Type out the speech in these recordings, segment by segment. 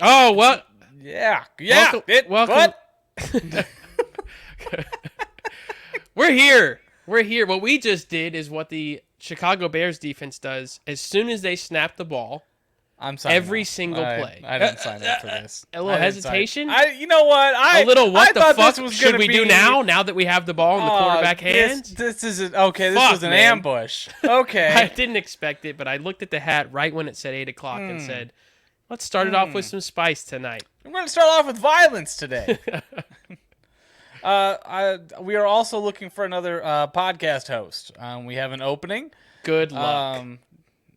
Oh, what? Yeah. Welcome. We're here. We're here. What we just did is what the Chicago Bears defense does. As soon as they snap the ball, I'm signing every off. single play. I didn't sign up for this. A little hesitation? You know what? A little what I the thought fuck this was should gonna we do be- now that we have the ball in the quarterback hands? This is okay. This Fuck, was an man. ambush. I Okay. didn't expect it, but I looked at the hat right when it said 8 o'clock and said, let's start it off with some spice tonight. I'm going to start off with violence today. We are also looking for another podcast host. We have an opening. Good luck.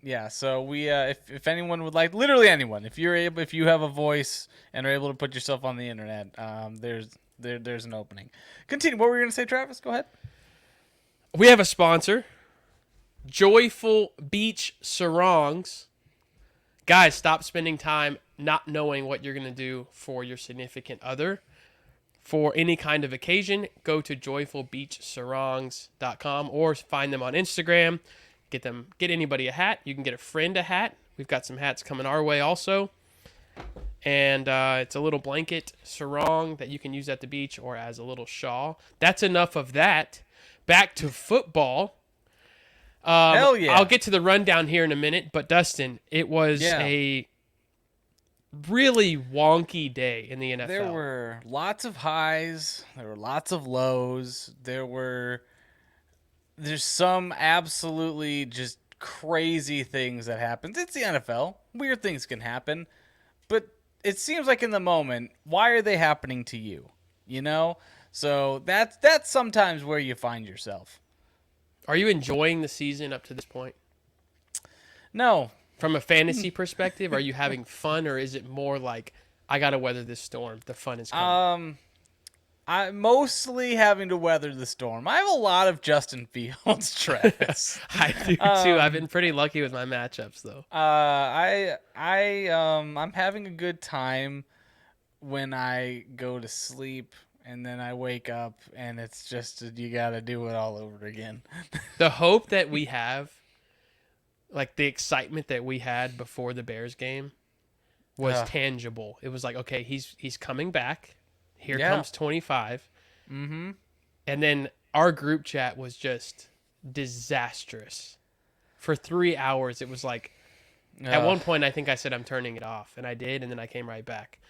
Yeah, so we if anyone would like, literally anyone, if you have a voice and are able to put yourself on the internet, there's an opening. Continue. What were you going to say, Travis? Go ahead. We have a sponsor, Joyful Beach Sarongs. Guys, stop spending time not knowing what you're going to do for your significant other. For any kind of occasion, go to joyfulbeachsarongs.com or find them on Instagram. Get anybody a hat. You can get a friend a hat. We've got some hats coming our way also. And it's a little blanket sarong that you can use at the beach or as a little shawl. That's enough of that. Back to football. Hell yeah. I'll get to the rundown here in a minute, but Dustin, it was a really wonky day in the NFL. There were lots of highs. There were lots of lows. There's some absolutely just crazy things that happened. It's the NFL. Weird things can happen. But it seems like in the moment, why are they happening to you? You know? So that's sometimes where you find yourself. Are you enjoying the season up to this point? No. From a fantasy perspective, are you having fun, or is it more like, I got to weather this storm, the fun is coming? I'm mostly having to weather the storm. I have a lot of Justin Fields, Travis. I do too. I've been pretty lucky with my matchups, though. I'm having a good time when I go to sleep and then I wake up and it's just you got to do it all over again. The hope that we have, like the excitement that we had before the Bears game, was tangible. It was like, okay, he's coming back. Here comes 25. Mm-hmm. And then our group chat was just disastrous. For 3 hours, it was like, at one point, I think I said I'm turning it off. And I did, and then I came right back.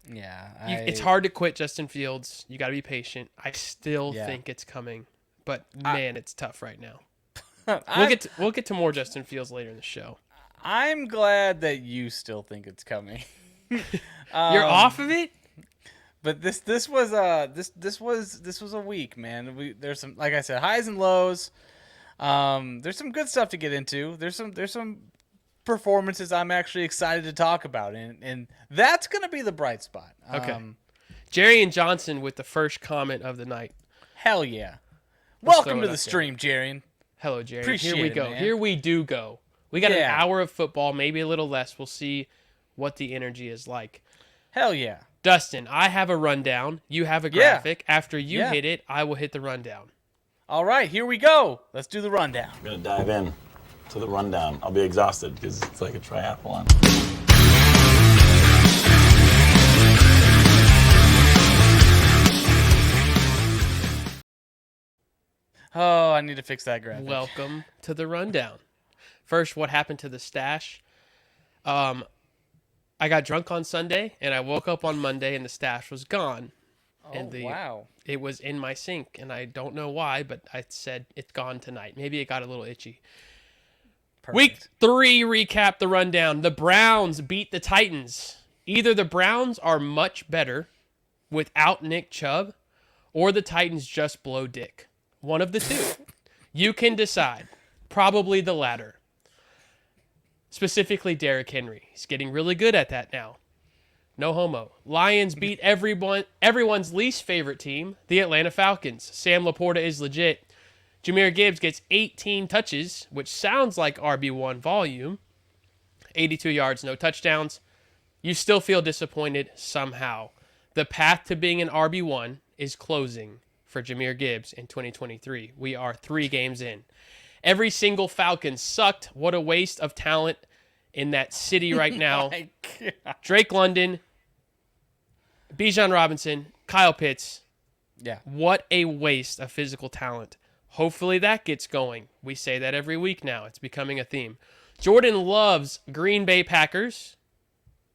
Yeah. It's hard to quit Justin Fields. You got to be patient. I still think it's coming. But, man, it's tough right now. We'll get to more Justin Fields later in the show. I'm glad that you still think it's coming. You're off of it? But this was a week, man. There's some, like I said, highs and lows. There's some good stuff to get into. There's some performances I'm actually excited to talk about, and that's gonna be the bright spot. Okay. Jerry and Johnson with the first comment of the night. Hell yeah! Let's Welcome throw to it the up stream, Jerry. Hello, Jerry. Appreciate Here we it, go. man. Here we do go. We got an hour of football, maybe a little less. We'll see what the energy is like. Hell yeah. Dustin, I have a rundown. You have a graphic. After you hit it, I will hit the rundown. All right, here we go. Let's do the rundown. I'm going to dive in to the rundown. I'll be exhausted because it's like a triathlon. Oh, I need to fix that graphic. Welcome to the rundown. First, what happened to the stash? I got drunk on Sunday, and I woke up on Monday, and the stash was gone. Wow. It was in my sink, and I don't know why, but I said it's gone tonight. Maybe it got a little itchy. Perfect. Week 3 recap the rundown. The Browns beat the Titans. Either the Browns are much better without Nick Chubb, or the Titans just blow dick. One of the two. You can decide. Probably the latter. Specifically Derrick Henry. He's getting really good at that now. No homo. Lions beat everyone's least favorite team, the Atlanta Falcons. Sam Laporta is legit. Jahmyr Gibbs gets 18 touches, which sounds like RB1 volume. 82 yards, no touchdowns. You still feel disappointed somehow. The path to being an RB1 is closing for Jahmyr Gibbs in 2023. We are 3 games in. Every single Falcon sucked. What a waste of talent in that city right now. Drake London, Bijan Robinson, Kyle Pitts. Yeah. What a waste of physical talent. Hopefully that gets going. We say that every week now. It's becoming a theme. Jordan loves Green Bay Packers,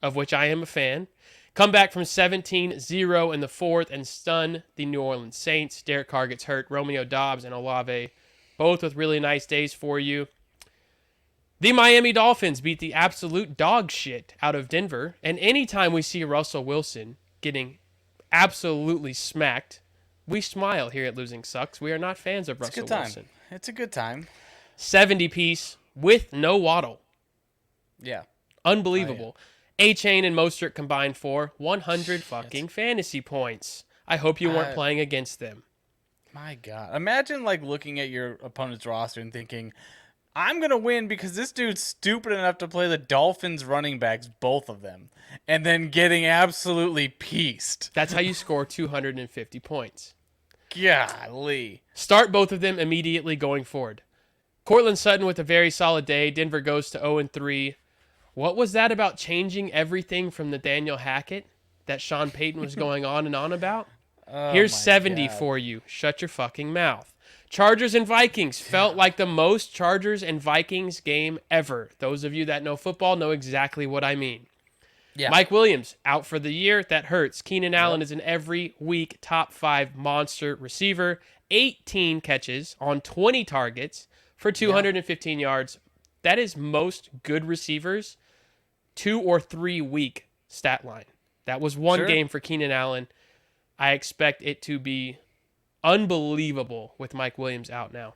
of which I am a fan. Come back from 17-0 in the fourth and stun the New Orleans Saints. Derek Carr gets hurt. Romeo Doubs and Olave, both with really nice days for you. The Miami Dolphins beat the absolute dog shit out of Denver. And anytime we see Russell Wilson getting absolutely smacked, we smile here at Losing Sucks. We are not fans of Russell Wilson. It's a good time. 70-piece with no Waddle. Yeah. Unbelievable. Achane and Mostert combined for 100 fucking fantasy points. I hope you weren't playing against them. My God. Imagine looking at your opponent's roster and thinking, I'm going to win because this dude's stupid enough to play the Dolphins running backs, both of them, and then getting absolutely pieced. That's how you score 250 points. Golly. Start both of them immediately going forward. Cortland Sutton with a very solid day. Denver goes to 0-3. What was that about changing everything from the Daniel Hackett that Sean Payton was going on and on about? Here's 70 for you. Shut your fucking mouth. Chargers and Vikings felt like the most Chargers and Vikings game ever. Those of you that know football know exactly what I mean. Yeah. Mike Williams out for the year. That hurts. Keenan Allen is an every week top 5 monster receiver. 18 catches on 20 targets for 215 yards. That is most good receivers 2 or 3 week stat line. That was one game for Keenan Allen. I expect it to be unbelievable with Mike Williams out now.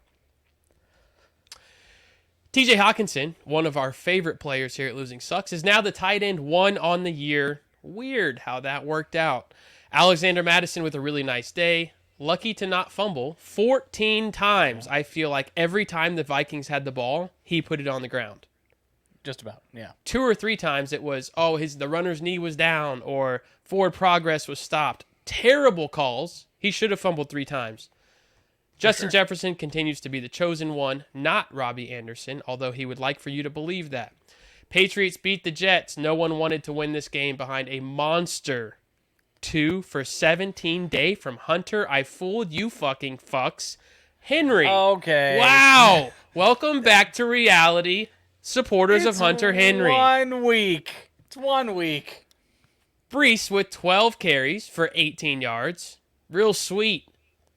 TJ Hawkinson, one of our favorite players here at Losing Sucks, is now the tight end 1 on the year. Weird how that worked out. Alexander Madison with a really nice day. Lucky to not fumble 14 times. I feel like every time the Vikings had the ball, he put it on the ground. Just about, yeah. 2 or 3 times it was, the runner's knee was down or forward progress was stopped. Terrible calls. He should have fumbled 3 times. Justin Jefferson continues to be the chosen one, not Robbie Anderson, although he would like for you to believe that. Patriots beat the Jets. No one wanted to win this game behind a monster 2 for 17 day from Hunter. I fooled you fucking fucks. Henry. Okay. Wow. Welcome back to reality, supporters of Hunter Henry. 1 week. It's 1 week. Brees with 12 carries for 18 yards. Real sweet.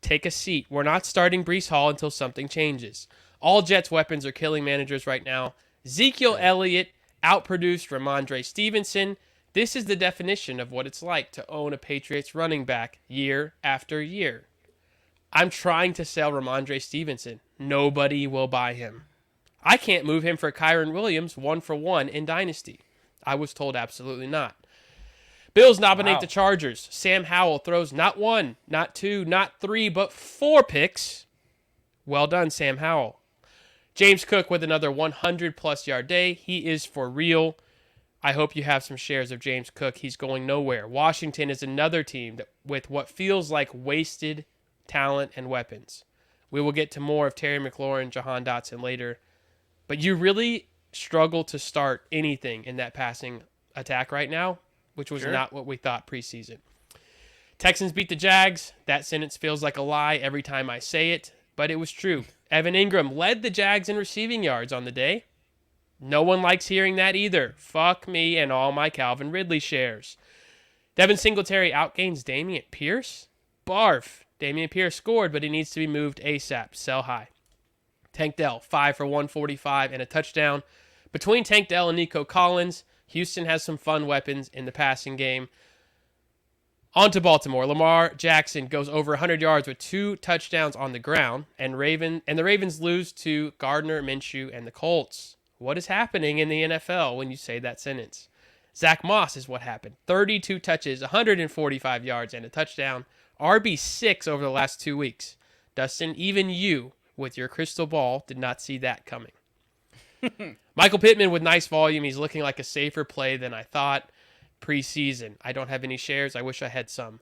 Take a seat. We're not starting Brees Hall until something changes. All Jets weapons are killing managers right now. Ezekiel Elliott outproduced Ramondre Stevenson. This is the definition of what it's like to own a Patriots running back year after year. I'm trying to sell Ramondre Stevenson. Nobody will buy him. I can't move him for Kyron Williams 1-for-1 in Dynasty. I was told absolutely not. Bills nominate the Chargers. Sam Howell throws not 1, not 2, not 3, but 4 picks. Well done, Sam Howell. James Cook with another 100-plus yard day. He is for real. I hope you have some shares of James Cook. He's going nowhere. Washington is another team with what feels like wasted talent and weapons. We will get to more of Terry McLaurin, Jahan Dotson later. But you really struggle to start anything in that passing attack right now, which was not what we thought preseason. Texans beat the Jags. That sentence feels like a lie every time I say it, but it was true. Evan Ingram led the Jags in receiving yards on the day. No one likes hearing that either. Fuck me and all my Calvin Ridley shares. Devin Singletary outgains Dameon Pierce. Barf. Dameon Pierce scored, but he needs to be moved ASAP. Sell high. Tank Dell, 5 for 145 and a touchdown. Between Tank Dell and Nico Collins, Houston has some fun weapons in the passing game. On to Baltimore. Lamar Jackson goes over 100 yards with 2 touchdowns on the ground, and the Ravens lose to Gardner Minshew and the Colts. What is happening in the NFL when you say that sentence? Zach Moss is what happened. 32 touches, 145 yards, and a touchdown. RB6 over the last 2 weeks. Dustin, even you, with your crystal ball, did not see that coming. Michael Pittman with nice volume. He's looking like a safer play than I thought preseason. I don't have any shares. I wish I had some.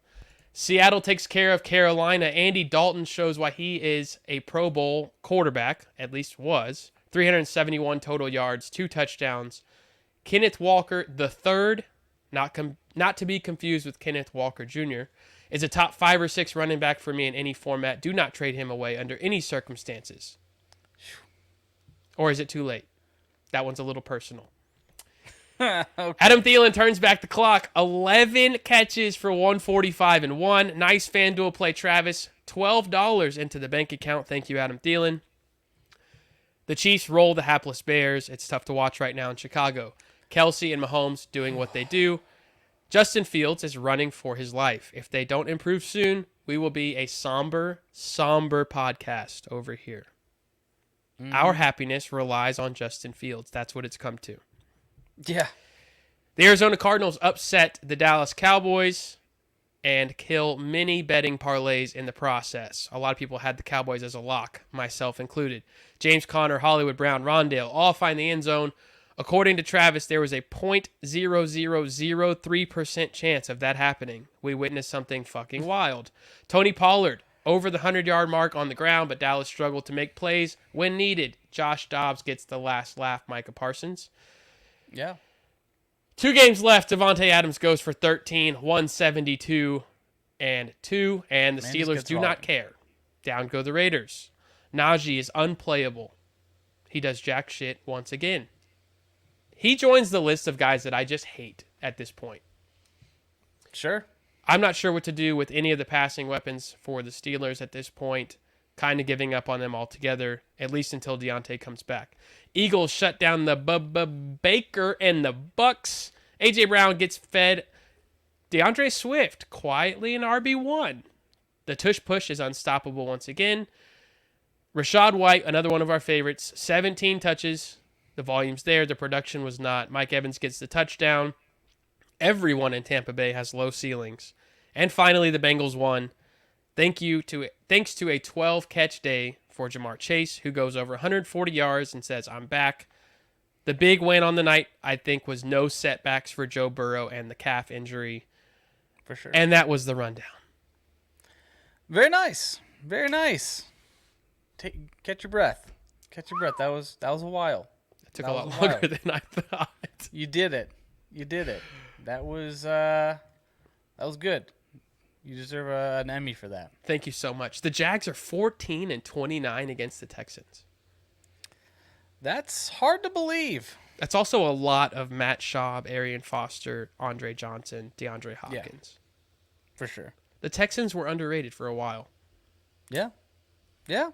Seattle takes care of Carolina. Andy Dalton shows why he is a Pro Bowl quarterback, at least was. 371 total yards, 2 touchdowns. Kenneth Walker the third, not to be confused with Kenneth Walker Jr., is a top 5 or 6 running back for me in any format. Do not trade him away under any circumstances. Or is it too late? That one's a little personal. Okay. Adam Thielen turns back the clock. 11 catches for 145 and 1. Nice FanDuel play, Travis. $12 into the bank account. Thank you, Adam Thielen. The Chiefs roll the hapless Bears. It's tough to watch right now in Chicago. Kelsey and Mahomes doing what they do. Justin Fields is running for his life. If they don't improve soon, we will be a somber podcast over here. Our happiness relies on Justin Fields. That's what it's come to. Yeah. The Arizona Cardinals upset the Dallas Cowboys and kill many betting parlays in the process. A lot of people had the Cowboys as a lock, myself included. James Conner, Hollywood Brown, Rondale all find the end zone. According to Travis, there was a 0.0003% chance of that happening. We witnessed something fucking wild. Tony Pollard over the 100-yard mark on the ground, but Dallas struggled to make plays when needed. Josh Dobbs gets the last laugh, Micah Parsons. Yeah. 2 games left. Devontae Adams goes for 13, 172 and 2, and the Steelers do not care. Down go the Raiders. Najee is unplayable. He does jack shit once again. He joins the list of guys that I just hate at this point. Sure. I'm not sure what to do with any of the passing weapons for the Steelers at this point. Kind of giving up on them altogether, at least until Deontay comes back. Eagles shut down the Baker and the Bucks. A.J. Brown gets fed. DeAndre Swift quietly in RB1. The tush push is unstoppable once again. Rashad White, another one of our favorites, 17 touches. The volume's there. The production was not. Mike Evans gets the touchdown. Everyone in Tampa Bay has low ceilings. And finally, the Bengals won. Thanks to a 12-catch day for Jamar Chase, who goes over 140 yards and says, I'm back. The big win on the night, I think, was no setbacks for Joe Burrow and the calf injury. For sure. And that was the rundown. Very nice. Very nice. Catch your breath. Catch your breath. That was a while. It took a lot longer than I thought. You did it. That was good. You deserve an Emmy for that. Thank you so much. The Jags are 14-29 against the Texans. That's hard to believe. That's also a lot of Matt Schaub, Arian Foster, Andre Johnson, DeAndre Hopkins. Yeah, for sure. The Texans were underrated for a while. Yeah. Yeah.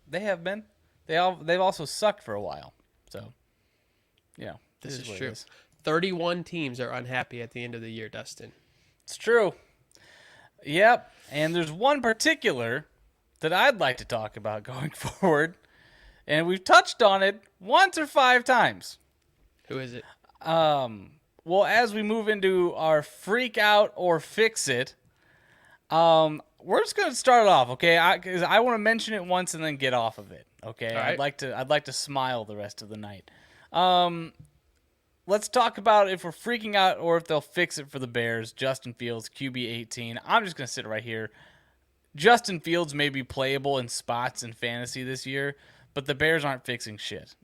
They have been. They've also sucked for a while. So, yeah. This is true. 31 teams are unhappy at the end of the year, Dustin. It's true. Yep. And there's one particular that I'd like to talk about going forward. And we've touched on it once or 5 times. Who is it? Well, as we move into our freak out or fix it, we're just going to start off, okay? Because I want to mention it once and then get off of it, okay? All right. I'd like to smile the rest of the night. Let's talk about if we're freaking out or if they'll fix it for the Bears. Justin Fields, QB 18. I'm just going to sit right here. Justin Fields may be playable in spots in fantasy this year, but the Bears aren't fixing shit.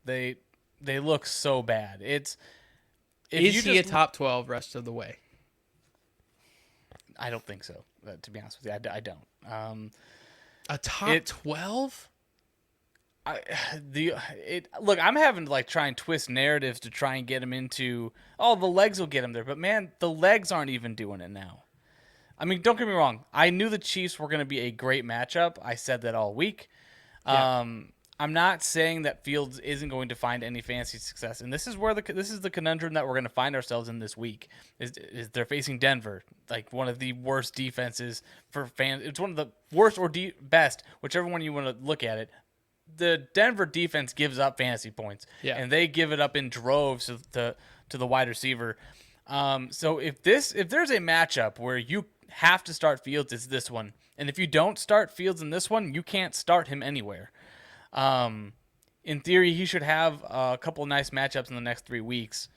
They look so bad. Is he a top 12 rest of the way? I don't think so. To be honest with you, I don't. A top 12? Look, I'm having to try and twist narratives to try and get him into. Oh, the legs will get him there, but man, the legs aren't even doing it now. I mean, don't get me wrong. I knew the Chiefs were going to be a great matchup. I said that all week. Yeah. I'm not saying that Fields isn't going to find any fantasy success, and this is the conundrum that we're going to find ourselves in this week. Is they're facing Denver, like one of the worst defenses for fans. It's one of the worst or best, whichever one you want to look at it. The Denver defense gives up fantasy points, and they give it up in droves to the wide receiver. So if there's a matchup where you have to start Fields, it's this one. And if you don't start Fields in this one, you can't start him anywhere. In theory, he should have a couple of nice matchups in the next 3 weeks.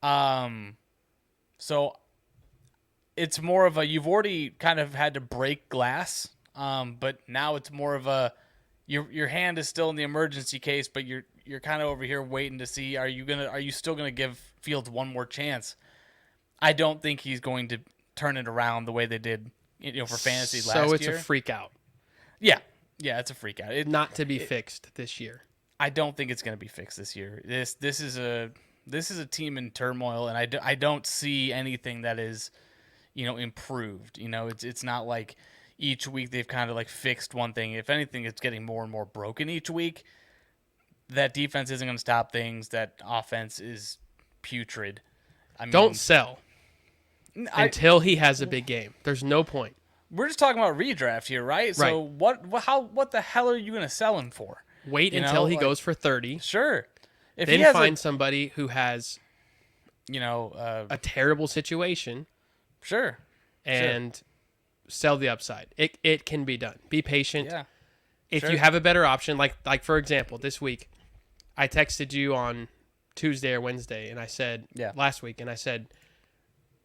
So it's more of a, you've already kind of had to break glass, but now it's more of a, your hand is still in the emergency case, but you're kind of over here waiting to see are you still gonna give Fields one more chance? I don't think he's going to turn it around the way they did, for fantasy last year. So it's a freak out. Yeah, it's a freak out. Not to be fixed this year. I don't think it's going to be fixed this year. This is a team in turmoil, and I don't see anything that is, improved. It's not like each week they've kind of like fixed one thing. If anything, it's getting more and more broken each week. That defense isn't going to stop things. That offense is putrid. Don't sell until he has a big game. There's no point. We're just talking about redraft here, right? So what the hell are you going to sell him for? Wait until he goes for 30. Sure. If then he has find somebody who has, a terrible situation. Sure. And sell the upside. It can be done. Be patient. Yeah. If you have a better option, like for example, this week, I texted you on Tuesday or Wednesday, and I said last week, and I said,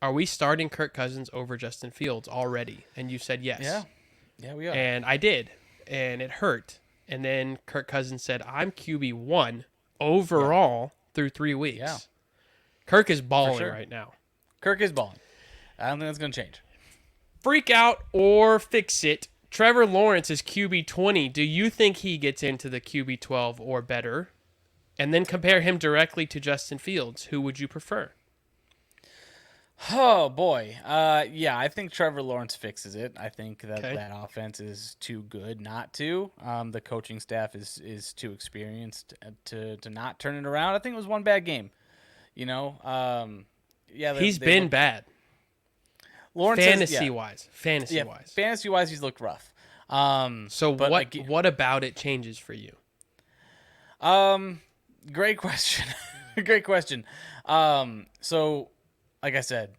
are we starting Kirk Cousins over Justin Fields already? And you said yes. Yeah, we are. And I did, and it hurt. And then Kirk Cousins said, I'm QB1 overall through 3 weeks. Yeah. Kirk is balling right now. Kirk is balling. I don't think that's going to change. Freak out or fix it. Trevor Lawrence is QB20. Do you think he gets into the QB12 or better? And then compare him directly to Justin Fields. Who would you prefer? Oh, boy. I think Trevor Lawrence fixes it. I think that offense is too good not to. The coaching staff is too experienced to not turn it around. I think it was one bad game. He's been bad. Lawrence Fantasy-wise, he's looked rough. What about it changes for you? Great question. Great question. So, like I said,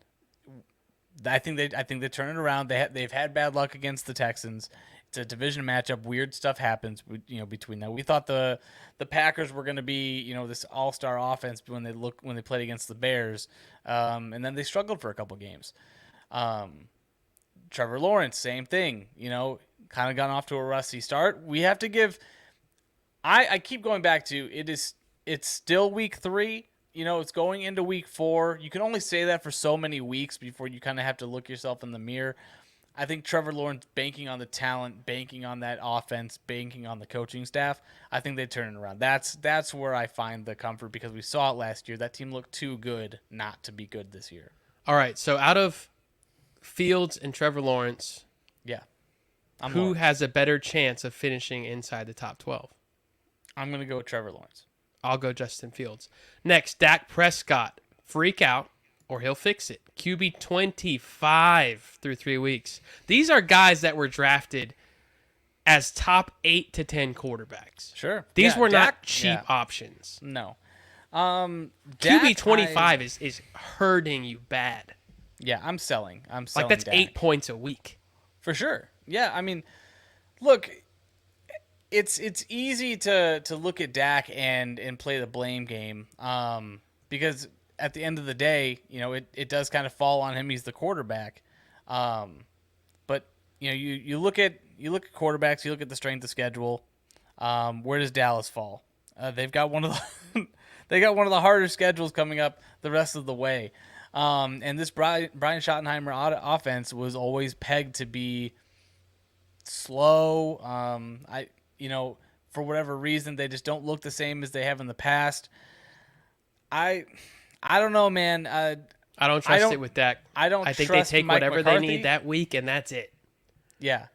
I think they turn it around. They've had bad luck against the Texans. It's a division matchup. Weird stuff happens, between that. We thought the Packers were going to be, this all-star offense when they played against the Bears, and then they struggled for a couple games. Trevor Lawrence, same thing. Kind of gone off to a rusty start. We have to give. I keep going back to it's still week 3. It's going into week 4. You can only say that for so many weeks before you kind of have to look yourself in the mirror. I think Trevor Lawrence, banking on the talent, banking on that offense, banking on the coaching staff, I think they turn it around. That's where I find the comfort, because we saw it last year. That team looked too good not to be good this year. All right, so out of Fields and Trevor Lawrence, who has a better chance of finishing inside the top 12? I'm going to go with Trevor Lawrence. I'll go Justin Fields. Next, Dak Prescott. Freak out or he'll fix it. QB 25 through 3 weeks. These are guys that were drafted as top 8 to 10 quarterbacks. Sure. These were Dak, not cheap options. No. QB 25 is hurting you bad. Yeah, I'm selling. Like, that's Dak. 8 points a week. For sure. Yeah, I mean, look, it's easy to look at Dak and play the blame game, because at the end of the day, it does kind of fall on him. He's the quarterback. But you look at quarterbacks, you look at the strength of schedule. Where does Dallas fall? They've got one of the harder schedules coming up the rest of the way. And this Brian Schottenheimer offense was always pegged to be slow. For whatever reason, they just don't look the same as they have in the past. I don't know, man. I don't trust it with Dak. I think they take Mike whatever McCarthy. they need that week, and that's it. Yeah.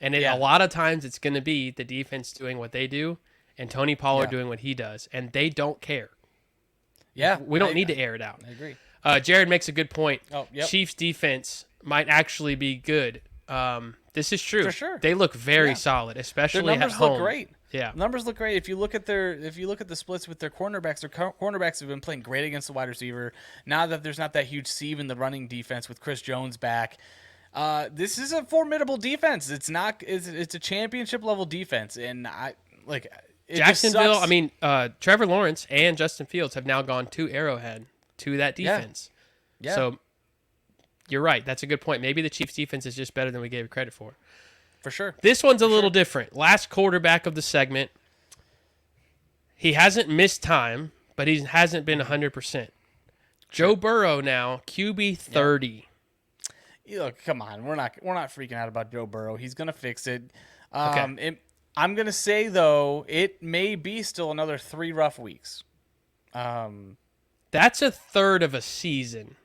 And a lot of times it's going to be the defense doing what they do and Tony Pollard doing what he does, and they don't care. Yeah. We don't need to air it out. I agree. Jared makes a good point. Oh, yep. Chiefs defense might actually be good. This is true. For sure. They look very solid, especially Their numbers at home. look great. Yeah. Numbers look great. If you look at the splits with their cornerbacks have been playing great against the wide receiver. Now that there's not that huge sieve in the running defense with Chris Jones back, this is a formidable defense. It's a championship level defense, and Jacksonville. I mean, Trevor Lawrence and Justin Fields have now gone to Arrowhead to that defense. Yeah. So you're right. That's a good point. Maybe the Chiefs defense is just better than we gave it credit for. For sure. This one's a little different. Last quarterback of the segment. He hasn't missed time, but he hasn't been 100%. Joe Burrow now, QB 30. Look, come on, we're not freaking out about Joe Burrow. He's gonna fix it. Okay. I'm gonna say though, it may be still another 3 rough weeks. That's a third of a season.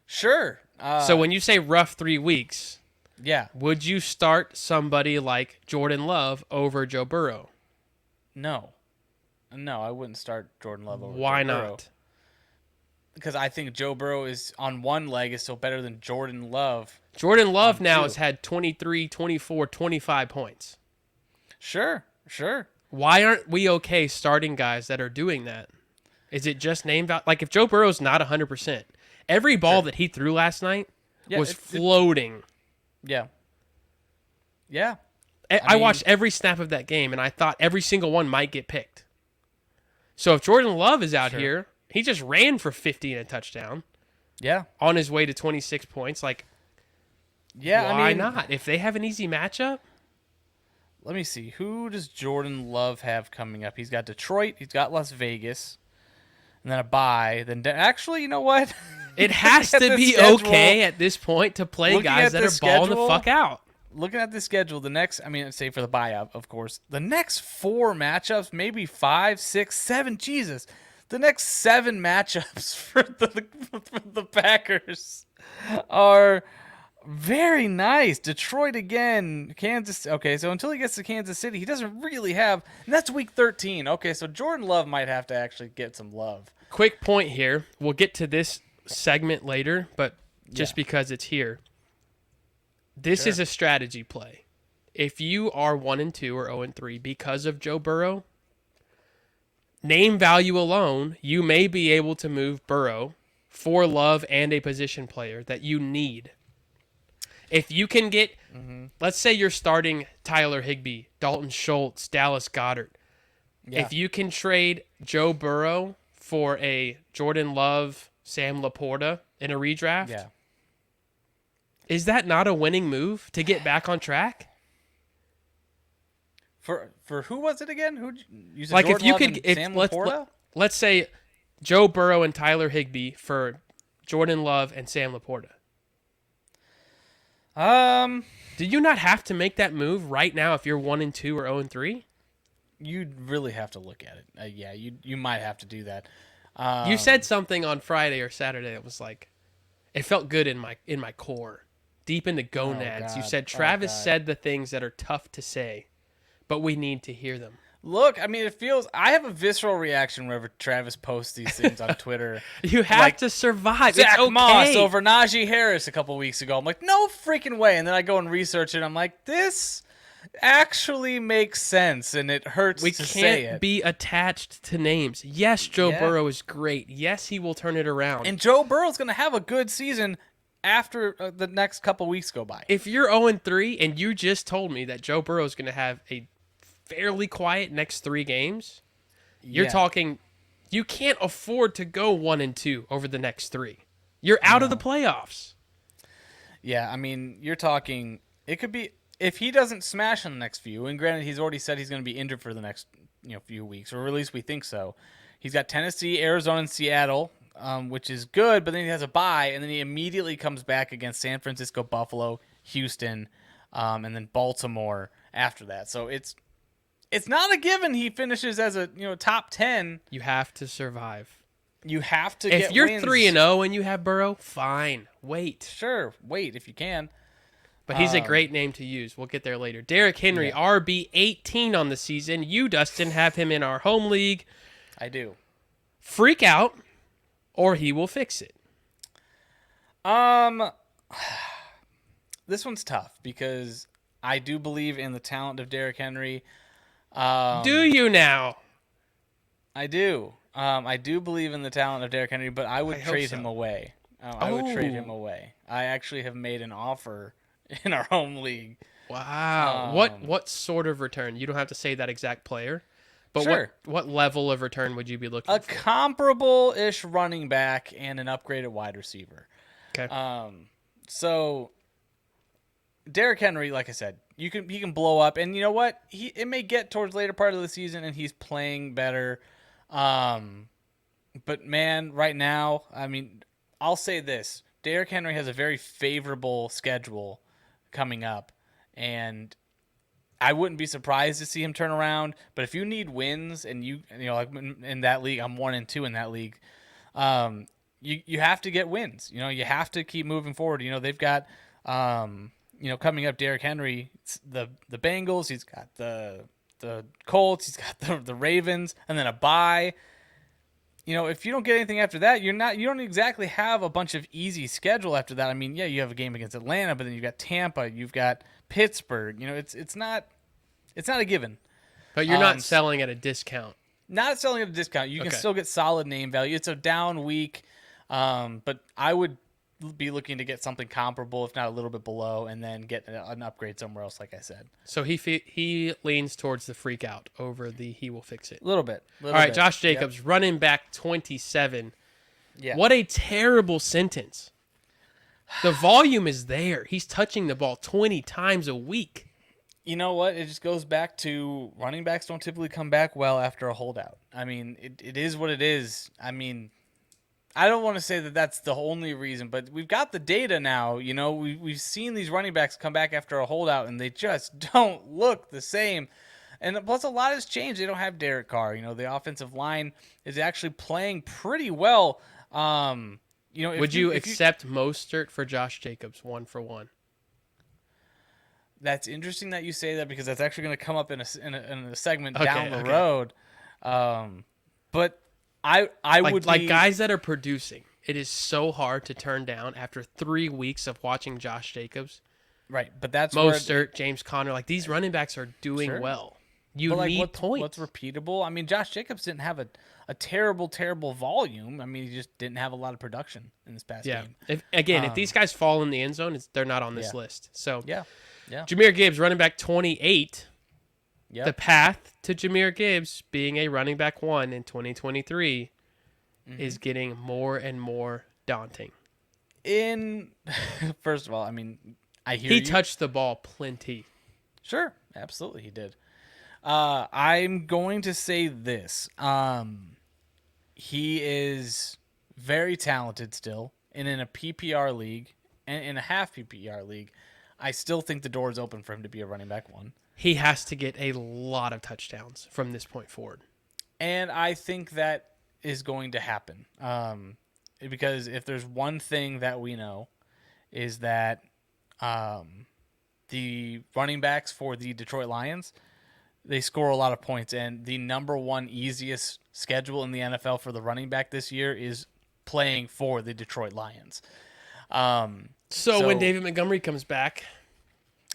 Sure. So when you say rough 3 weeks, Yeah. would you start somebody like Jordan Love over Joe Burrow? No, I wouldn't start Jordan Love over Why Joe Burrow. not? Because I think Joe Burrow is on one leg is still better than Jordan Love. Jordan Love now 2. has had 23, 24, 25 points. Sure. Why aren't we okay starting guys that are doing that? Is it just name value? Like if Joe Burrow's not 100%, every ball that he threw last night was floating. Yeah. Yeah. I watched every snap of that game, and I thought every single one might get picked. So if Jordan Love is out here, he just ran for 50 and a touchdown. Yeah. On his way to 26 points. Like, Yeah. why not? If they have an easy matchup. Let me see. Who does Jordan Love have coming up? He's got Detroit. He's got Las Vegas. And then a bye. Then actually, you know what? It has to be okay at this point to play guys that are balling the fuck out. Looking at the schedule, say for the buyout, of course, the next 4 matchups, maybe 5, 6, 7, Jesus. The next 7 matchups for the Packers are very nice. Detroit again, Kansas. Okay, so until he gets to Kansas City, he doesn't really have, and that's week 13. Okay, so Jordan Love might have to actually get some love. Quick point here. We'll get to this segment later, but just because it's here. This is a strategy play. If you are 1-2 or 0-3 because of Joe Burrow, name value alone, you may be able to move Burrow for Love and a position player that you need. If you can get, let's say you're starting Tyler Higbee, Dalton Schultz, Dallas Goedert. Yeah. If you can trade Joe Burrow for a Jordan Love, Sam Laporta in a redraft, Yeah. is that not a winning move to get back on track? For who was it again? Who you said? Like Jordan if you Love could, and Sam Laporta? let's say Joe Burrow and Tyler Higbee for Jordan Love and Sam Laporta. Do you not have to make that move right now if you're 1-2 or 0-3? You'd really have to look at it. Yeah, you might have to do that. You said something on Friday or Saturday that was like, it felt good in my core, deep in the gonads. You God. said Travis said the things that are tough to say, but we need to hear them. Look, I mean, I have a visceral reaction whenever Travis posts these things on Twitter. You have to survive. Zach it's okay. Moss over Najee Harris a couple weeks ago. I'm like, no freaking way. And then I go and research it. And I'm like, this actually makes sense, and it hurts to say it. We can't be attached to names. Yes, Joe Burrow is great. Yes, he will turn it around. And Joe Burrow's going to have a good season after the next couple weeks go by. If you're 0-3 and you just told me that Joe Burrow is going to have a fairly quiet next 3 games, you're talking you can't afford to go 1-2 over the next 3. You're out of the playoffs. Yeah, I mean, you're talking it could be if he doesn't smash in the next few, and granted he's already said he's going to be injured for the next few weeks, or at least we think so. He's got Tennessee, Arizona, and Seattle, which is good, but then he has a bye, and then he immediately comes back against San Francisco, Buffalo, Houston, and then Baltimore after that. So it's not a given he finishes as a top 10. You have to survive. You have to If get you're wins. 3-0 and you have Burrow, fine. Wait. Sure, wait if you can. But he's a great name to use. We'll get there later. Derrick Henry, RB 18 on the season. You, Dustin, have him in our home league. I do. Freak out, or he will fix it. This one's tough because I do believe in the talent of Derrick Henry. Do you now? I do. I do believe in the talent of Derrick Henry, but I would trade him away. I would trade him away. I actually have made an offer in our home league. Wow. What sort of return? You don't have to say that exact player, but Sure. what level of return would you be looking A for? comparable-ish running back and an upgraded wide receiver. Okay. So Derrick Henry, like I said, he can blow up, and you know what? It may get towards the later part of the season, and he's playing better. But man, right now, I mean, I'll say this: Derrick Henry has a very favorable schedule coming up, and I wouldn't be surprised to see him turn around. But if you need wins, and you know, like in that league, I'm 1-2 in that league. You have to get wins. You know, you have to keep moving forward. You know, they've got coming up, Derrick Henry, the Bengals. He's got the Colts. He's got the Ravens, and then a bye. You know, if you don't get anything after that, you don't exactly have a bunch of easy schedule after that. I mean, yeah, you have a game against Atlanta, but then you've got Tampa, you've got Pittsburgh. You know, it's not a given. But you're not selling at a discount. Not selling at a discount. You can still get solid name value. It's a down week, but I would be looking to get something comparable, if not a little bit below, and then get an upgrade somewhere else, like I said. So he leans towards the freak out over the he will fix it. A little bit. All right, Josh Jacobs, running back 27. Yeah. What a terrible sentence. The volume is there. He's touching the ball 20 times a week. You know what? It just goes back to running backs don't typically come back well after a holdout. I mean, it is what it is. I mean, I don't want to say that that's the only reason, but we've got the data now. You know, we've seen these running backs come back after a holdout, and they just don't look the same. And plus, a lot has changed. They don't have Derek Carr. You know, the offensive line is actually playing pretty well. You know, would you accept Mostert for Josh Jacobs 1-for-1? That's interesting that you say that, because that's actually going to come up in a segment down the road. But I would like guys that are producing. It is so hard to turn down after 3 weeks of watching Josh Jacobs. Right, but that's Mostert, James Conner. Like, these running backs are doing well. You need points. What's repeatable? I mean, Josh Jacobs didn't have a terrible volume. I mean, he just didn't have a lot of production in this past game. If these guys fall in the end zone, they're not on this list. So yeah. Jahmyr Gibbs, running back 28. Yep. The path to Jahmyr Gibbs being a running back 1 in 2023 is getting more and more daunting. First of all, I mean, I hear you. He touched the ball plenty. Sure, absolutely, he did. I'm going to say this. He is very talented still, and in a PPR league and in a half PPR league, I still think the door is open for him to be a running back 1. He has to get a lot of touchdowns from this point forward. And I think that is going to happen. Because if there's one thing that we know is that the running backs for the Detroit Lions, they score a lot of points. And the number 1 easiest schedule in the NFL for the running back this year is playing for the Detroit Lions. So when David Montgomery comes back,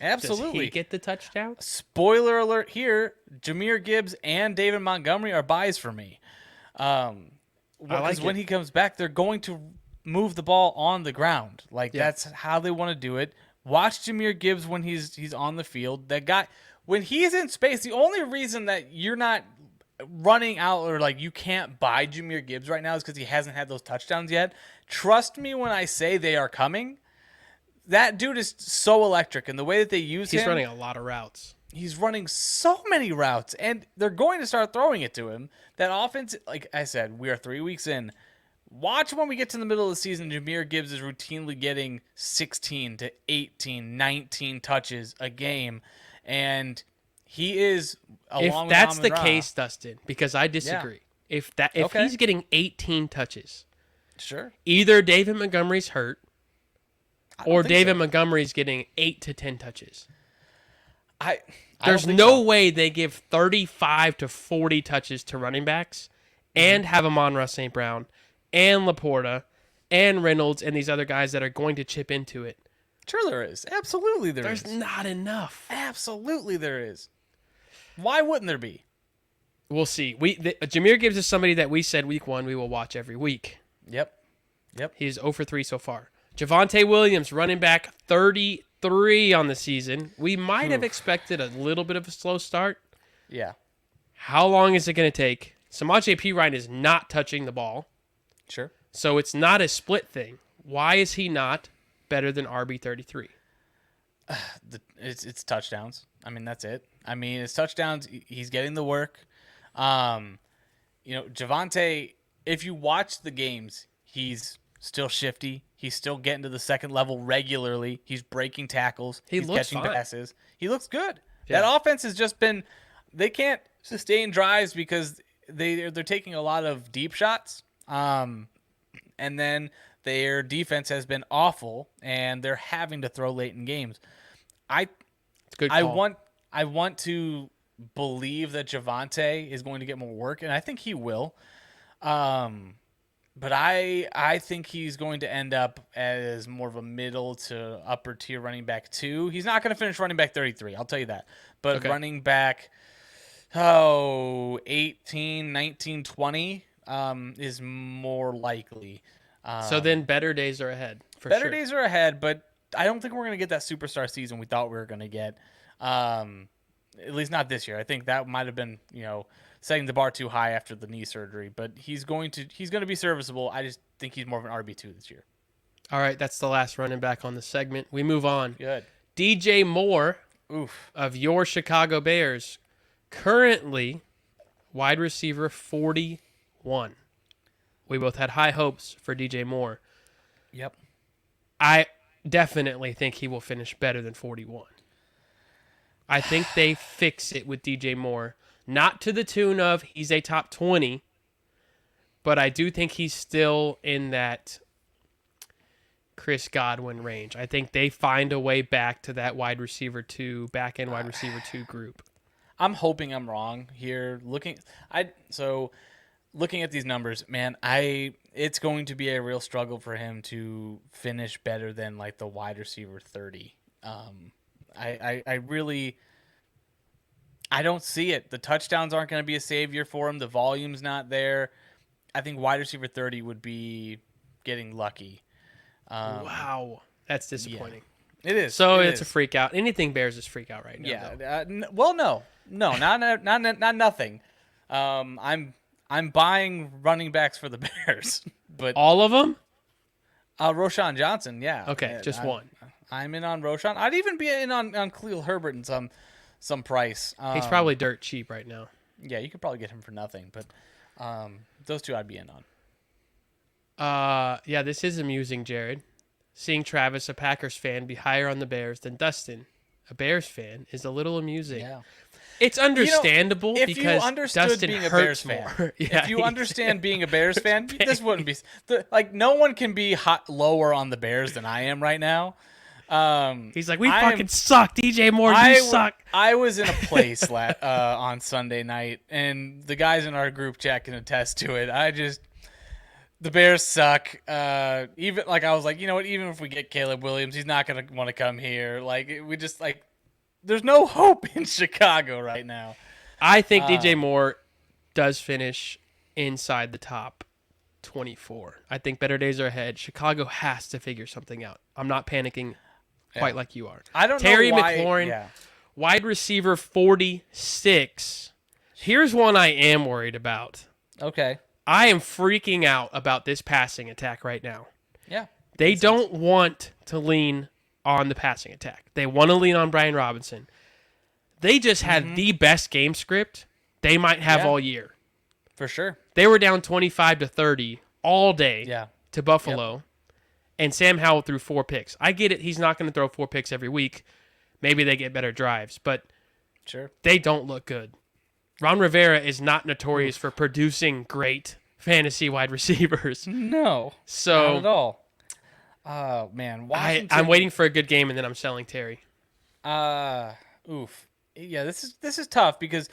absolutely, does he get the touchdown? Spoiler alert here: Jahmyr Gibbs and David Montgomery are buys for me. When he comes back, they're going to move the ball on the ground. That's how they want to do it. Watch Jahmyr Gibbs when he's on the field. That guy, when he's in space, the only reason that you're not running out or you can't buy Jahmyr Gibbs right now is because he hasn't had those touchdowns yet. Trust me when I say they are coming. That dude is so electric, and the way that they use him. He's running a lot of routes. He's running so many routes, and they're going to start throwing it to him. That offense, like I said, we are 3 weeks in. Watch when we get to the middle of the season, Jahmyr Gibbs is routinely getting 16 to 18, 19 touches a game, and he is along If that's with the Amon-Ra. case, Dustin, because I disagree. Yeah. If he's getting 18 touches, sure, either David Montgomery's hurt, or David so. Montgomery's getting 8 to 10 touches. There's no way they give 35 to 40 touches to running backs and have Amon-Ra St. Brown and Laporta and Reynolds and these other guys that are going to chip into it. Sure there is. Absolutely there is. There's not enough. Absolutely there is. Why wouldn't there be? We'll see. Jahmyr Gibbs is somebody that we said week 1 we will watch every week. Yep. He's 0 for 3 so far. Javonte Williams, running back 33 on the season. We might have expected a little bit of a slow start. Yeah. How long is it going to take? Samaje Perine is not touching the ball. Sure. So it's not a split thing. Why is he not better than RB33? It's touchdowns. I mean, that's it. I mean, it's touchdowns. He's getting the work. Javonte, if you watch the games, he's still shifty. He's still getting to the second level regularly. He's breaking tackles. He He's looks catching fine. passes. He looks good. Yeah. That offense has just been – they can't sustain drives because they're taking a lot of deep shots. And then their defense has been awful, and they're having to throw late in games. It's a good call. I want to believe that Javonte is going to get more work, and I think he will. But I think he's going to end up as more of a middle to upper tier running back 2. He's not going to finish running back 33, I'll tell you that. But Okay. running back 18, 19, 20 is more likely. So then better days are ahead, for Better sure. days are ahead, but I don't think we're going to get that superstar season we thought we were going to get. At least not this year. I think that might have been, setting the bar too high after the knee surgery, but he's going to be serviceable. I just think he's more of an RB2 this year. All right, that's the last running back on the segment. We move on. Good. DJ Moore Oof. of your Chicago Bears, currently wide receiver 41. We both had high hopes for DJ Moore. Yep. I definitely think he will finish better than 41. I think they fix it with DJ Moore. Not to the tune of he's a top 20, but I do think he's still in that Chris Godwin range. I think they find a way back to that wide receiver 2, back-end wide receiver 2 group. I'm hoping I'm wrong here. Looking at these numbers, man, it's going to be a real struggle for him to finish better than like the wide receiver 30. I don't see it. The touchdowns aren't going to be a savior for him. The volume's not there. I think wide receiver 30 would be getting lucky. Wow. That's disappointing. It is. So It it's a is. freak out. Anything Bears is freak out right now. Yeah. though. No, not nothing. I'm buying running backs for the Bears, but All of them? Roshan Johnson, yeah. Okay, just one. I'm in on Roshan. I'd even be in on Khalil Herbert in some price. He's probably dirt cheap right now. Yeah, you could probably get him for nothing, but those two I'd be in on. Yeah, this is amusing, Jared. Seeing Travis, a Packers fan, be higher on the Bears than Dustin, a Bears fan, is a little amusing. Yeah. It's understandable if you because understood Dustin being a Bears hurts more. fan, Yeah, if you understand being a Bears fan, this wouldn't be no one can be lower on the Bears than I am right now. He's like, we fucking suck, DJ Moore. You suck. I was in a place on Sunday night, and the guys in our group chat can attest to it. The Bears suck. Even like I was like, you know what? Even if we get Caleb Williams, he's not gonna want to come here. There's no hope in Chicago right now. I think DJ Moore does finish inside the top 24. I think better days are ahead. Chicago has to figure something out. I'm not panicking quite like you are. I don't Terry know why. McLaurin, Yeah. wide receiver 46. Here's one I am worried about. Okay. I am freaking out about this passing attack right now. Yeah. They don't want to lean on the passing attack. They want to lean on Brian Robinson. They just had the best game script they might have all year. For sure. They were down 25-30 all day to Buffalo, and Sam Howell threw 4 picks. I get it. He's not going to throw 4 picks every week. Maybe they get better drives, but they don't look good. Ron Rivera is not notorious for producing great fantasy wide receivers. No. So not at all. Oh, man. Washington. I'm waiting for a good game, and then I'm selling Terry. Oof. Yeah, this is tough because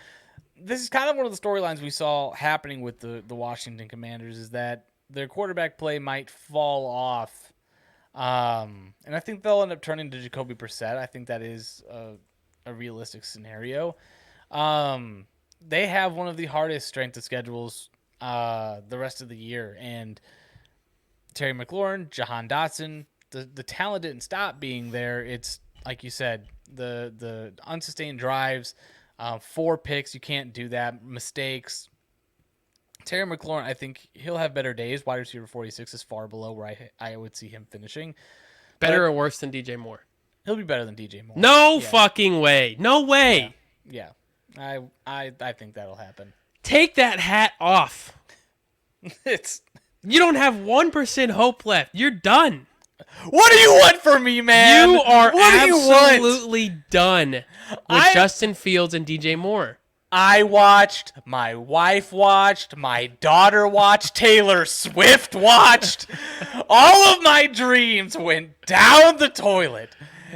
this is kind of one of the storylines we saw happening with the Washington Commanders is that their quarterback play might fall off. And I think they'll end up turning to Jacoby Brissett. I think that is a realistic scenario. They have one of the hardest strength of schedules the rest of the year, and Terry McLaurin, Jahan Dotson, the talent didn't stop being there. It's like you said, the unsustained drives, 4 picks, you can't do that. Mistakes. Terry McLaurin, I think he'll have better days. Wide receiver 46 is far below where I would see him finishing. Better or worse than DJ Moore? He'll be better than DJ Moore. No fucking way. No way. Yeah. I think that'll happen. Take that hat off. It's You don't have 1% hope left. You're done. what do you want from me, man? You are what do you want? absolutely done with Justin Fields and DJ Moore. I watched, my wife watched, my daughter watched, Taylor Swift watched. All of my dreams went down the toilet.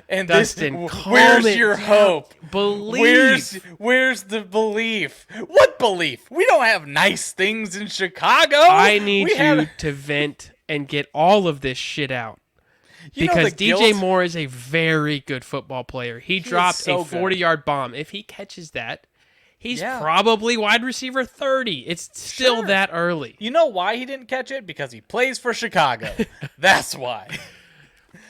And Dustin, this, calm where's it your down. hope? Believe. Where's the belief? What belief? We don't have nice things in Chicago. I need We you have- to vent and get all of this shit out. You know Because the DJ guilt- Moore is a very good football player. He dropped so a 40-yard bomb. If he catches that, he's Yeah. probably wide receiver 30. It's still Sure. that early. You know why he didn't catch it? Because he plays for Chicago. That's why.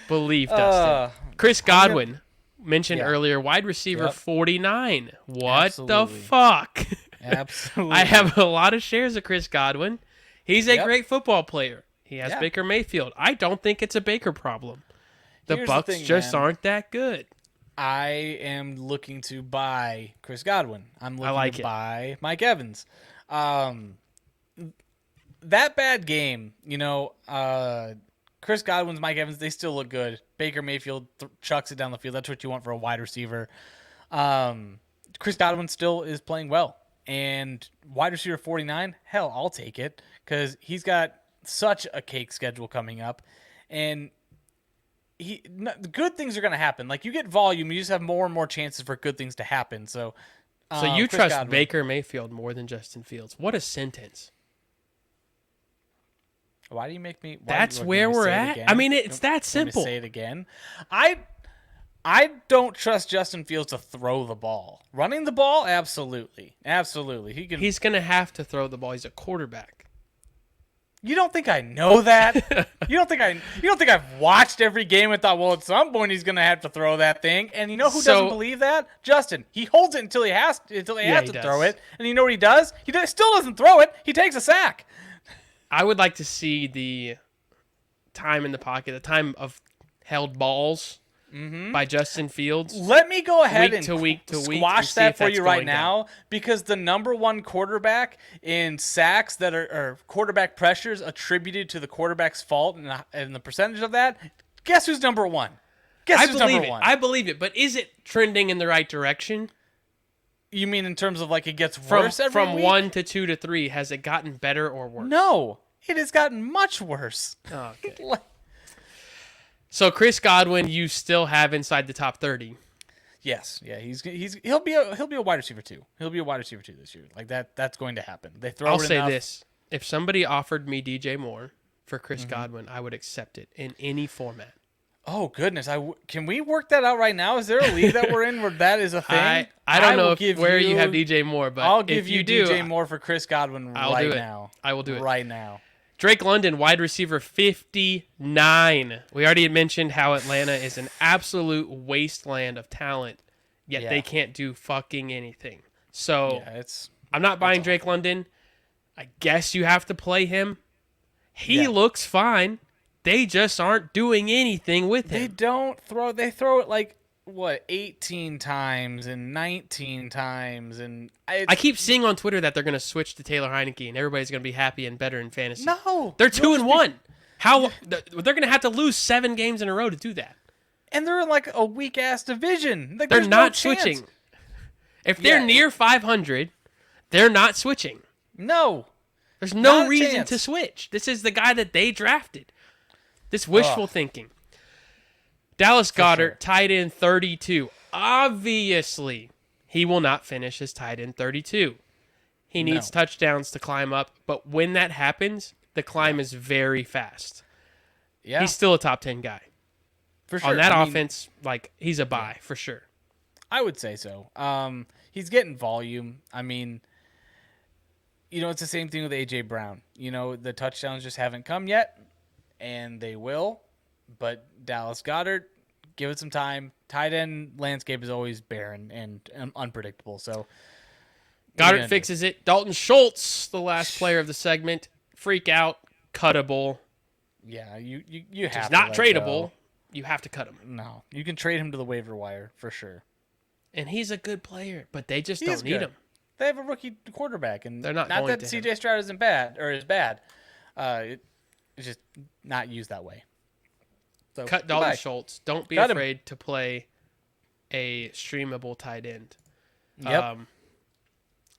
Believe, Dustin. Chris Godwin, mentioned Yeah. earlier, wide receiver Yep. 49. What Absolutely. the fuck? Absolutely. I have a lot of shares of Chris Godwin. He's a Yep. great football player. He has Yeah. Baker Mayfield. I don't think it's a Baker problem. The Here's the Bucks thing, just man. aren't that good. I am looking to buy Chris Godwin. I'm looking like to it. buy Mike Evans. That bad game, Chris Godwin's, Mike Evans, they still look good. Baker Mayfield chucks it down the field. That's what you want for a wide receiver. Chris Godwin still is playing well. And wide receiver 49, hell, I'll take it because he's got such a cake schedule coming up. And good things are going to happen. Like, you get volume, you just have more and more chances for good things to happen. So You Chris trust Godwin. Baker Mayfield more than Justin Fields. What a sentence. Why do you make me? That's where we're at. I mean, it's that simple. Say it again. I don't trust Justin Fields to throw the ball. Running the ball, absolutely. He can. He's going to have to throw the ball. He's a quarterback. You don't think I know that? You don't think I've watched every game and thought, well, at some point he's gonna have to throw that thing. And you know who doesn't believe that? Justin. He holds it until he has to throw it. And you know what he does? Still doesn't throw it. He takes a sack. I would like to see the time in the pocket, the time of held balls by Justin Fields. Let me go ahead Week and to week to week and squash see that if for that's you right going now because the number one quarterback in sacks that are quarterback pressures attributed to the quarterback's fault and the percentage of that, guess who's number one? Guess who's number one? I believe it, but is it trending in the right direction? You mean in terms of like it gets worse every From week? 1 to 2 to 3, has it gotten better or worse? No, it has gotten much worse. Oh, okay. So Chris Godwin, you still have inside the top 30. Yes, yeah, he'll be a wide receiver too. He'll be a wide receiver too this year. Like that's going to happen. They throw. I'll it say enough. this: if somebody offered me DJ Moore for Chris Godwin, I would accept it in any format. Oh goodness! Can we work that out right now? Is there a league that we're in where that is a thing? I don't know will where you have DJ Moore, but I'll give if you do, DJ Moore for Chris Godwin I'll right do it. now. I will do it right now. Drake London, wide receiver 59. We already had mentioned how Atlanta is an absolute wasteland of talent, yet Yeah. they can't do fucking anything. So Yeah, I'm not buying Drake London. I guess you have to play him. He looks fine. They just aren't doing anything with they him. don't throw. They throw it like what 18 times and 19 times, and I keep seeing on Twitter that they're going to switch to Taylor Heineke and everybody's going to be happy and better in fantasy. No, They're 2-1. How they're going to have to lose 7 games in a row to do that. and they're in like a weak ass division. Like, They're there's not no chance. switching. If they're Yeah. near 500, they're not switching. No, There's no Not a reason chance. to switch. This is the guy that they drafted. This wishful thinking. Dallas Goedert, sure. tight end 32. Obviously, he will not finish as tight end 32. He needs touchdowns to climb up, but when that happens, the climb is very fast. yeah, He's still a top 10 guy. for sure. On that I mean, offense, like, he's a buy for sure. I would say so. He's getting volume. I mean, it's the same thing with AJ Brown. The touchdowns just haven't come yet, and they will. But Dallas Goedert, give it some time. Tight end landscape is always barren and unpredictable. So Goddard fixes it. Dalton Schultz, the last player of the segment, freak out, cuttable. yeah, you have He's to not let tradable. go. You have to cut him. No, you can trade him to the waiver wire for sure. And he's a good player, but they just He is don't need good. him. They have a rookie quarterback, and They're not not going that to him. CJ Stroud isn't bad or is bad. It's just not used that way. So Cut Dalton goodbye. Schultz. Don't be Cut him. afraid to play a streamable tight end. Yep.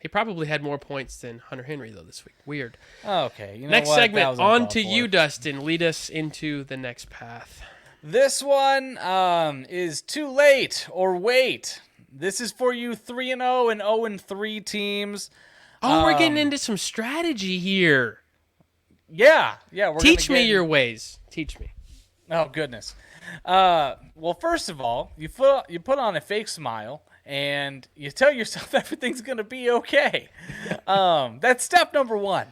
He probably had more points than Hunter Henry, though, this week. Weird. Okay. You know Next what? That segment, was on uncalled to for. you, Dustin. Lead us into the next path. This one is too late or wait. This is for you 3-0 and 0-3 teams. Oh, we're getting into some strategy here. Yeah. We're Teach gonna me get- your ways. Teach me. Oh goodness. Well, first of all, you put on a fake smile and you tell yourself everything's gonna be okay. That's step number one.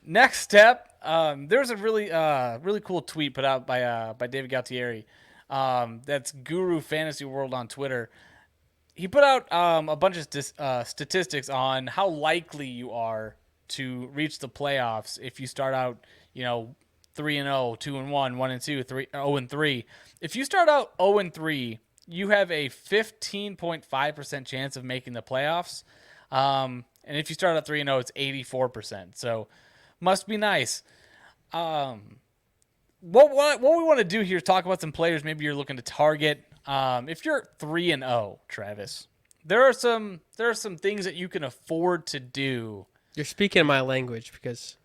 Next step, there's a really cool tweet put out by David Galtieri. That's Guru Fantasy World on Twitter. He put out a bunch of statistics on how likely you are to reach the playoffs if you start out, 3-0, 2-1, 1-2, 0-3. If you start out 0-3, you have a 15.5% chance of making the playoffs. And if you start out 3-0, it's 84%. So must be nice. What we want to do here is talk about some players maybe you're looking to target. If you're 3-0, Travis, there are some things that you can afford to do. You're speaking my language because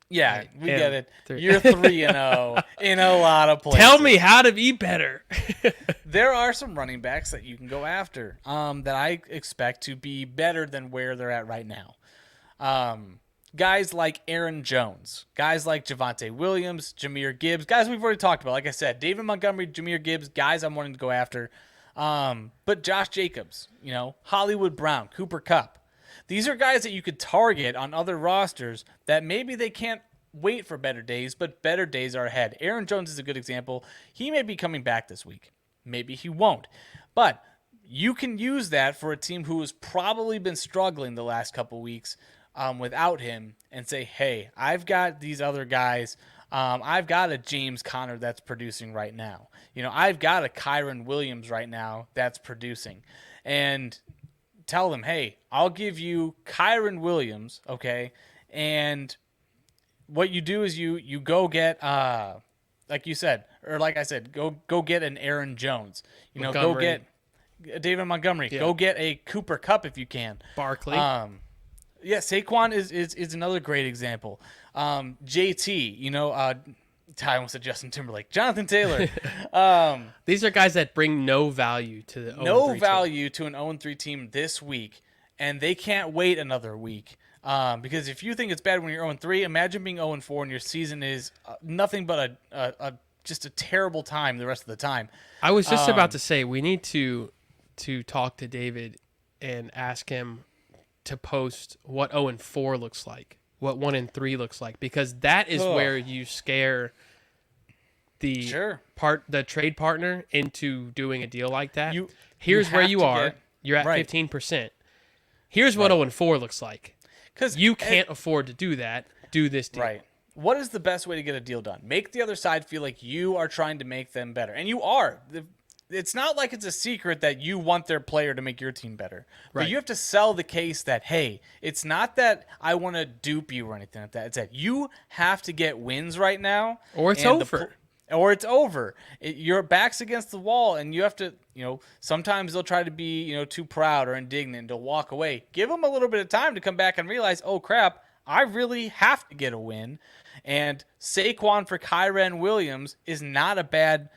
Yeah, we am get it. 3. You're 3-0 in a lot of places. tell me how to be better. There are some running backs that you can go after that I expect to be better than where they're at right now. Guys like Aaron Jones, guys like Javonte Williams, Jahmyr Gibbs, guys we've already talked about. Like I said, David Montgomery, Jahmyr Gibbs, guys I'm wanting to go after. But Josh Jacobs, Hollywood Brown, Cooper Kupp. These are guys that you could target on other rosters that maybe they can't wait for better days, but better days are ahead. Aaron Jones is a good example. He may be coming back this week. Maybe he won't. But you can use that for a team who has probably been struggling the last couple weeks without him and say, hey, I've got these other guys. I've got a James Conner that's producing right now. I've got a Kyron Williams right now that's producing. And tell them, hey, I'll give you Kyron Williams, okay? And what you do is you go get, like you said, or like I said, go get an Aaron Jones. Go Montgomery. get David Montgomery. Yeah. go get a Cooper Kupp if you can. Barkley. Yeah, Saquon is another great example. JT, I almost said Justin Timberlake. Jonathan Taylor. These are guys that bring no value to the 0-3 No team. value to an 0-3 team this week, and they can't wait another week. Because if you think it's bad when you're 0-3, imagine being 0-4 and your season is nothing but just a terrible time the rest of the time. I was just about to say we need to talk to David and ask him to post what 0-4 looks like, what 1-3 looks like, because that is where you scare the the trade partner into doing a deal like that. Here's where you are. You're at 15%. Here's what 0-4 looks like. Because you can't afford to do that. Do this deal. Right. What is the best way to get a deal done? Make the other side feel like you are trying to make them better. And you are. It's not like it's a secret that you want their player to make your team better. But Right. you have to sell the case that, hey, it's not that I want to dupe you or anything like that. It's that you have to get wins right now. Or it's and over. Or it's over. Your back's against the wall, and you have to, sometimes they'll try to be, too proud or indignant to walk away. Give them a little bit of time to come back and realize, oh, crap, I really have to get a win. And Saquon for Kyron Williams is not a bad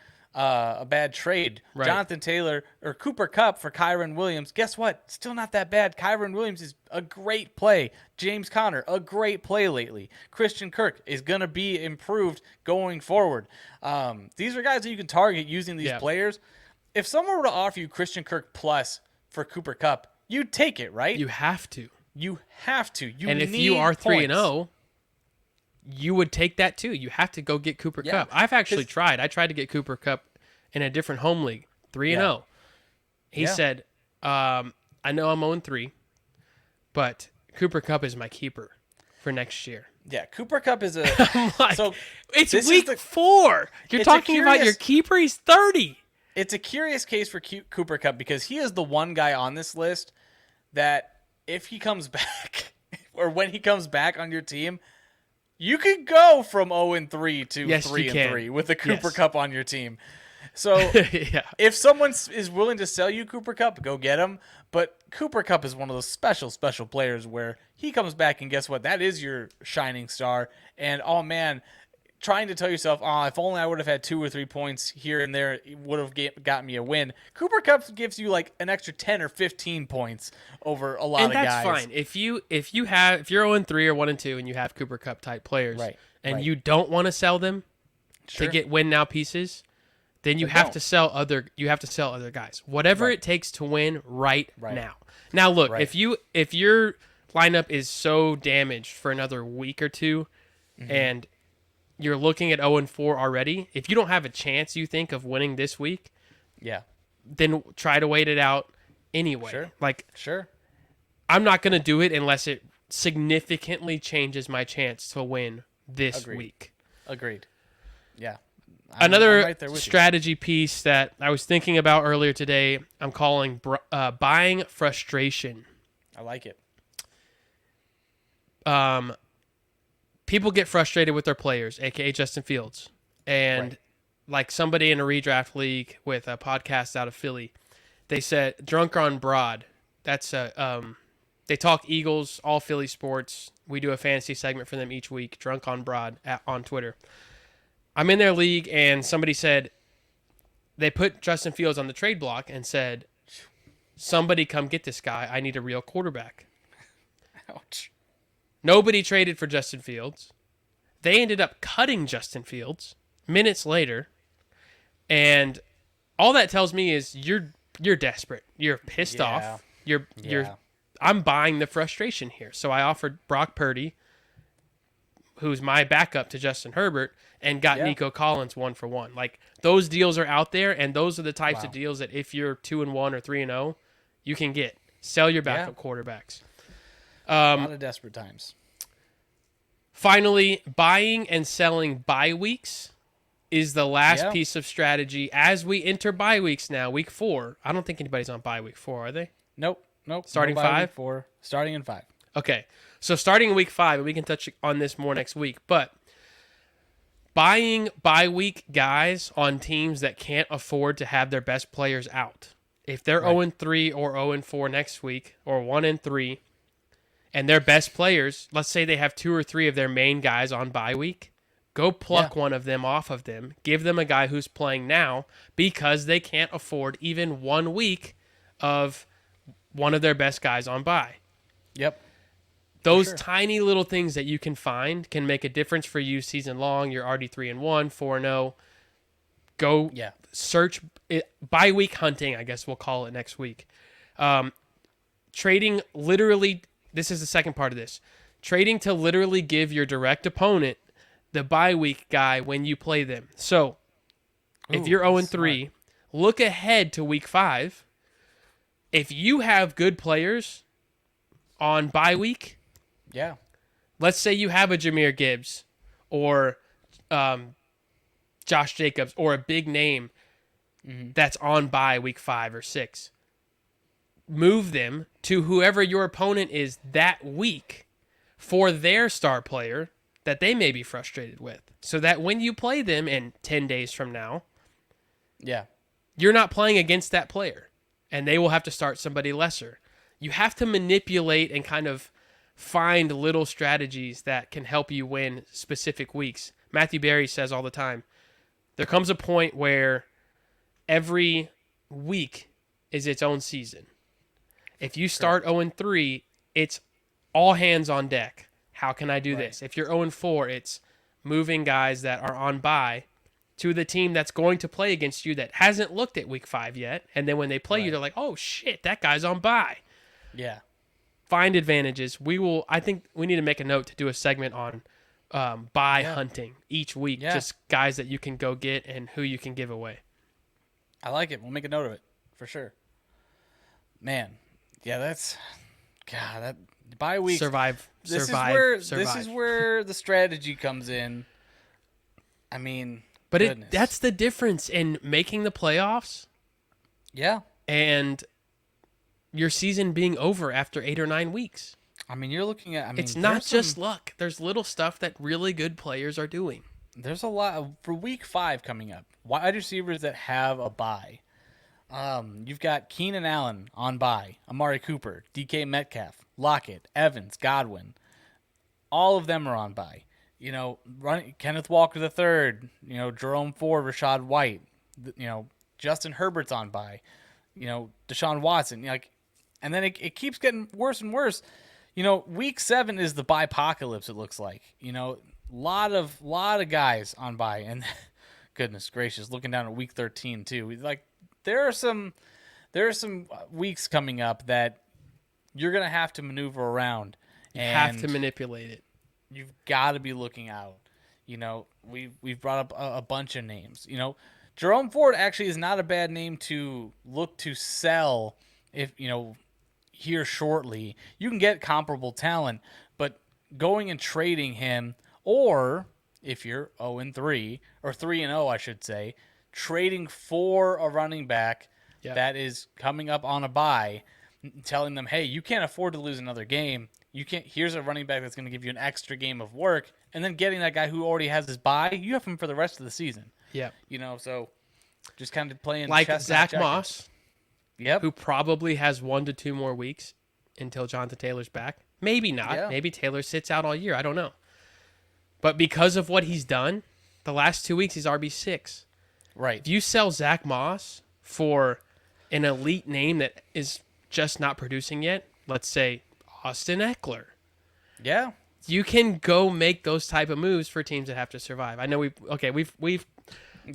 trade. Right. Jonathan Taylor or Cooper Kupp for Kyron Williams. Guess what? Still not that bad. Kyron Williams is a great play. James Conner, a great play lately. Christian Kirk is going to be improved going forward. These are guys that you can target using these players. If someone were to offer you Christian Kirk plus for Cooper Kupp, you'd take it, right? You have to. You have to. And if you are 3-0, you would take that too. You have to go get Cooper Kupp. I've actually tried. I tried to get Cooper Kupp in a different home league, 3-0. He said, I know I'm 0-3, but Cooper Kupp is my keeper for next year. Yeah, Cooper Kupp is a Like, so it's this week is 4. You're it's a talking about your curious- keeper. He's 30. It's a curious case for Cooper Kupp because he is the one guy on this list that if he comes back or when he comes back on your team, you could go from 0-3 to Yes, you 3-3 can. with a Cooper Yes. Kupp on your team. So Yeah. if someone is willing to sell you Cooper Kupp, go get him. But Cooper Kupp is one of those special players where he comes back and guess what? That is your shining star. And oh man, trying to tell yourself, oh, if only I would have had 2 or 3 points here and there, it would have got me a win. Cooper Kupp gives you like an extra 10 or 15 points over a lot And of guys. that's fine. If you're 0-3 or 1-2 and you have Cooper Kupp type players, Right, and right. you don't want to sell them Sure. to get win now pieces, then you Then have don't. to sell other guys. Whatever Right. it takes to win right Right. now. Now look, Right. if your lineup is so damaged for another week or two, Mm-hmm. and you're looking at 0-4 already, if you don't have a chance, you think, of winning this week, Yeah, then try to wait it out anyway. Sure. Like, sure. I'm not going to do it unless it significantly changes my chance to win this Agreed. week. Agreed. Yeah. I'm Another right there with you. strategy piece that I was thinking about earlier today, I'm calling buying frustration. I like it. People get frustrated with their players, aka Justin Fields, and Right. like somebody in a redraft league with a podcast out of Philly, they said drunk on broad. That's they talk Eagles, all Philly sports. We do a fantasy segment for them each week. Drunk on broad on Twitter. I'm in their league, and somebody said they put Justin Fields on the trade block and said, "Somebody come get this guy. I need a real quarterback." Ouch. Nobody traded for Justin Fields. They ended up cutting Justin Fields minutes later. And all that tells me is you're desperate. You're pissed Yeah. off. You're Yeah. I'm buying the frustration here. So I offered Brock Purdy, who's my backup to Justin Herbert, and got Yeah. Nico Collins 1-for-1. Like, those deals are out there, and those are the types of Wow. deals that if you're 2-1 or 3-0, you can get. Sell your backup quarterbacks. A lot of desperate times. Finally, buying and selling bye weeks is the last Yeah. piece of strategy as we enter bye weeks now. Week 4. I don't think anybody's on bye week 4, are they? Nope. Starting No bye 5? week 4. Starting in 5. Okay. So starting in week 5, and we can touch on this more next week, but buying bye week guys on teams that can't afford to have their best players out. If they're 0-3 or 0-4 next week, or 1-3, and their best players, let's say they have 2 or 3 of their main guys on bye week, go pluck one of them off of them. Give them a guy who's playing now because they can't afford even 1 week of one of their best guys on bye. Yep. Those sure. tiny little things that you can find can make a difference for you season long. You're already 3-1, 4-0. Go Yeah. search it, bye week hunting, I guess we'll call it next week. Trading literally, this is the second part of this. Trading to literally give your direct opponent the bye week guy when you play them. So if Ooh, you're that's 0-3, look ahead to week 5. If you have good players on bye week, Yeah. let's say you have a Jahmyr Gibbs or Josh Jacobs or a big name that's on bye week 5 or 6. Move them to whoever your opponent is that week for their star player that they may be frustrated with. So that when you play them in 10 days from now, Yeah. you're not playing against that player and they will have to start somebody lesser. You have to manipulate and kind of find little strategies that can help you win specific weeks. Matthew Berry says all the time, there comes a point where every week is its own season. If you start 0-3, it's all hands on deck. How can I do this? If you're 0-4, it's moving guys that are on bye to the team that's going to play against you that hasn't looked at week 5 yet. And then when they play you, they're like, oh shit, that guy's on bye. Yeah. Find advantages. I think we need to make a note to do a segment on bye hunting each week. Yeah. Just guys that you can go get and who you can give away. I like it. We'll make a note of it for sure. Man. Yeah, that's God, that bye week. Survive. This survive. is where the strategy comes in. I mean, But goodness. that's the difference in making the playoffs yeah. and your season being over after 8 or 9 weeks. I mean, you're looking at. I mean, It's not just luck. There's little stuff that really good players are doing. There's a lot for week 5 coming up. Wide receivers that have a bye. You've got Keenan Allen on bye, Amari Cooper, DK Metcalf, Lockett, Evans, Godwin. All of them are on bye. Kenneth Walker III, Jerome Ford, Rashad White, Justin Herbert's on bye, Deshaun Watson, and then it keeps getting worse and worse. Week 7 is the bye-pocalypse, it looks like. Lot of guys on bye, and goodness gracious, looking down at week 13 too. There are some weeks coming up that you're gonna have to maneuver around. You have to manipulate it. You've got to be looking out. We've brought up a bunch of names. Jerome Ford actually is not a bad name to look to sell if here shortly. You can get comparable talent, but going and trading him, or if you're 0-3 or 3-0, I should say, trading for a running back that is coming up on a bye, telling them, hey, you can't afford to lose another game. Here's a running back that's going to give you an extra game of work, and then getting that guy who already has his bye, you have him for the rest of the season. Yeah. So just kind of playing like chess, Zach Moss. Yep. Who probably has 1 to 2 more weeks until Jonathan Taylor's back. Maybe not. Yeah. Maybe Taylor sits out all year. I don't know. But because of what he's done, the last 2 weeks he's RB6. Right. If you sell Zach Moss for an elite name that is just not producing yet, let's say Austin Eckler. Yeah. You can go make those type of moves for teams that have to survive. I know we've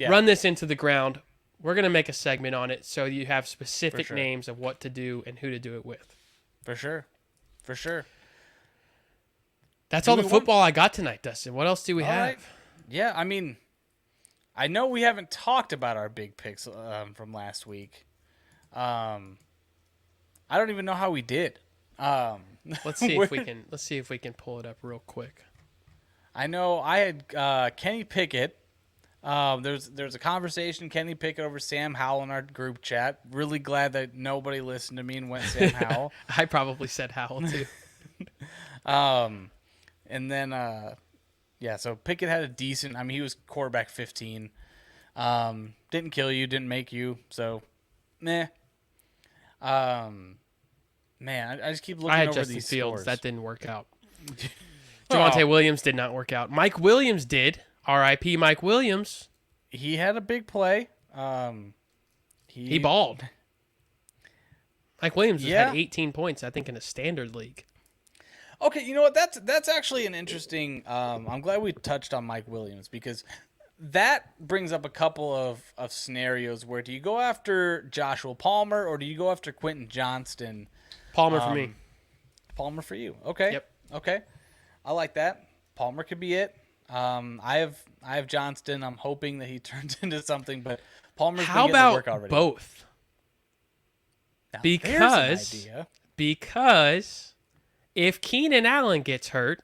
run this into the ground. We're going to make a segment on it so you have specific names of what to do and who to do it with. For sure. That's all the football I got tonight, Dustin. What else do we have? Right. Yeah, I mean, I know we haven't talked about our big picks from last week. I don't even know how we did. Let's see if we can pull it up real quick. I know I had Kenny Pickett. There's a conversation, Kenny Pickett over Sam Howell in our group chat. Really glad that nobody listened to me and went Sam Howell. I probably said Howell too. And then so Pickett had a decent. I mean, he was quarterback 15. Didn't kill you, didn't make you. So, meh. Man, I just keep looking I had over Justin these Fields. scores. That didn't work out. Javonte Williams did not work out. Mike Williams did. R.I.P. Mike Williams. He had a big play. He balled. Mike Williams had 18 points, I think, in a standard league. Okay, you know what? That's actually an interesting. I'm glad we touched on Mike Williams because that brings up a couple of scenarios where do you go after Joshua Palmer or do you go after Quentin Johnston? Palmer for me. Palmer for you. Okay. Yep. Okay. I like that. Palmer could be it. I have Johnston. I'm hoping that he turns into something, but Palmer's been getting the work already. Both? Now, Because if Keenan Allen gets hurt,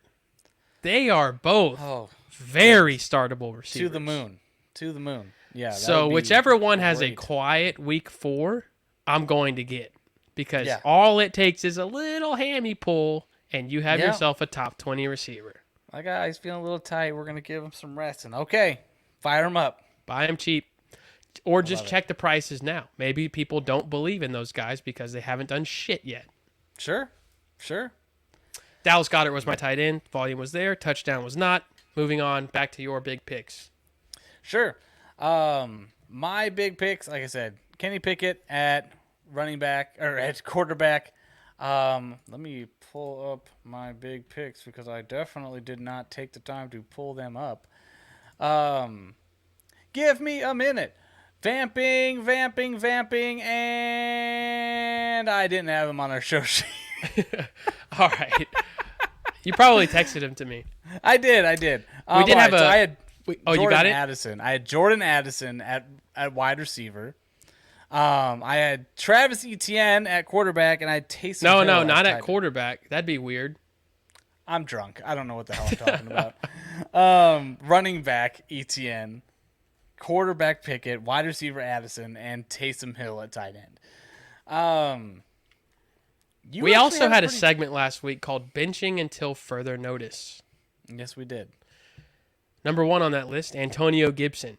they are both very startable receivers. To the moon. Yeah. So whichever one has a quiet week 4, I'm going to get. Because all it takes is a little hammy pull, and you have yourself a top 20 receiver. My guy's feeling a little tight. We're going to give him some rest. And okay, fire him up. Buy him cheap. Or just check the prices now. Maybe people don't believe in those guys because they haven't done shit yet. Sure. Dallas Goedert was my tight end. Volume was there. Touchdown was not. Moving on. Back to your big picks. Sure. My big picks, like I said, Kenny Pickett at running back or at quarterback. Let me pull up my big picks because I definitely did not take the time to pull them up. Give me a minute. Vamping, and I didn't have him on our show sheet. All right. You probably texted him to me. I did. We did have I had you got it? Addison. I had Jordan Addison at wide receiver. I had Travis Etienne at quarterback, and I had Taysom Hill. No, not at quarterback. That'd be weird. I'm drunk. I don't know what the hell I'm talking about. Running back Etienne, quarterback Pickett, wide receiver Addison, and Taysom Hill at tight end. We actually also had a pretty- segment last week called Benching Until Further Notice. Yes, we did. Number 1 on that list, Antonio Gibson.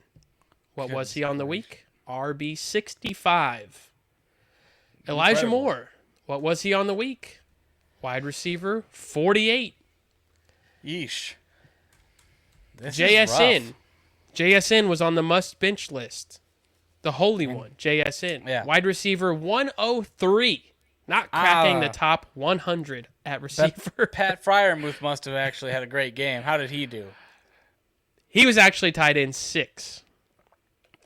What was Goodness he on the gracious. week? RB 65. Elijah Incredible. Moore. What was he on the week? Wide receiver 48. Yeesh. This is JSN. rough. JSN was on the must bench list. The holy one, JSN. Yeah. Wide receiver 103. Not cracking the Ah. top 100 at That receiver. Pat Fryermuth must have actually had a great game. How did he do? He was actually tied in 6.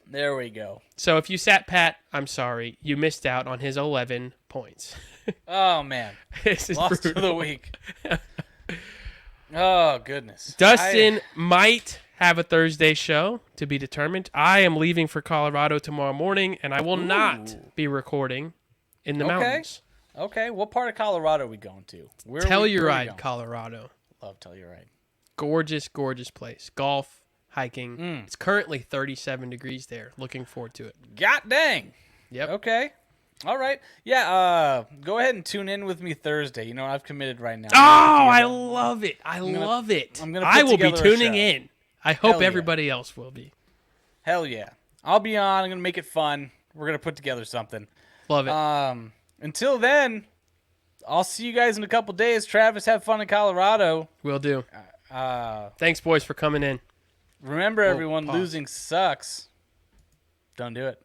There we go. So if you sat Pat, I'm sorry. You missed out on his 11 points. Oh man, This is lost brutal. for the week. Oh goodness. Dustin might have a Thursday show to be determined. I am leaving for Colorado tomorrow morning, and I will not Ooh. be recording in the Okay. mountains. Okay, what part of Colorado are we going to? Where are we Telluride, going? Colorado. Love Telluride. Gorgeous, gorgeous place. Golf, hiking. Mm. It's currently 37 degrees there. Looking forward to it. God dang. Yep. Okay. All right. Yeah. Go ahead and tune in with me Thursday. You know I've committed right now. Oh, I love it. I love it. I'm gonna I put will be together a tuning show. in. I hope Hell yeah. everybody else will be. Hell yeah. I'll be on. I'm gonna make it fun. We're gonna put together something. Love it. Until then, I'll see you guys in a couple days. Travis, have fun in Colorado. Will do. Uh, Thanks, boys, for coming in. remember, everyone, pause. losing sucks. Don't do it.